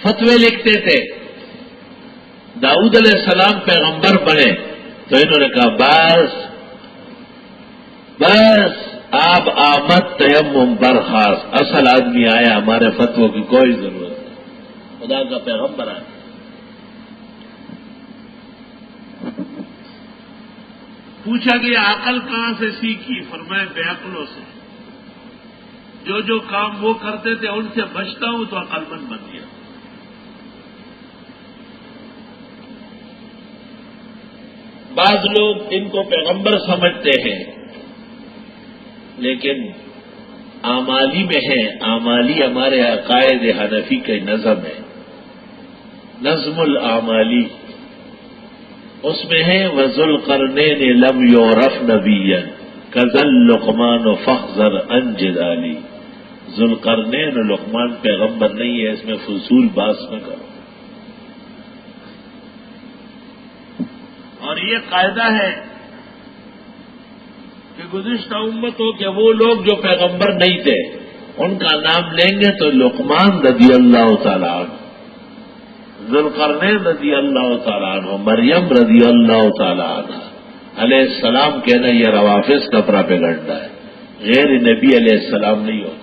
فتوے لکھتے تھے. داؤد علیہ السلام پیغمبر بنے تو انہوں نے کہا بس آپ آمد تیمم برخاست، اصل آدمی آیا، ہمارے فتووں کی کوئی ضرورت نہیں، خدا کا پیغمبر آیا. پوچھا کہ عقل کہاں سے سیکھی؟ فرمائے بے عقلوں سے. جو کام وہ کرتے تھے ان سے بچتا ہوں تو عقل مند بن گیا. بعض لوگ ان کو پیغمبر سمجھتے ہیں لیکن اعمالی میں ہے. اعمالی ہمارے عقائد حنفی کے نظم ہے، نظم الاعمالی. اس میں ہے وذوالقرنین لم یعرف نبیا کذل لقمان فاحذر عن جدالی. ذوالقرنین و لقمان پیغمبر نہیں ہے، اس میں فضول بحث نہ کرو. اور یہ قاعدہ ہے کہ گزشتہ امتوں کے وہ لوگ جو پیغمبر نہیں تھے ان کا نام لیں گے تو لقمان رضی اللہ تعالیٰ عنہ، ذوالقرنین رضی اللہ تعالیٰ عنہ، مریم رضی اللہ تعالیٰ عنہ علیہ السلام کہنا یہ روافظ کا پراپیگنڈا ہے. غیر نبی علیہ السلام نہیں ہوتا.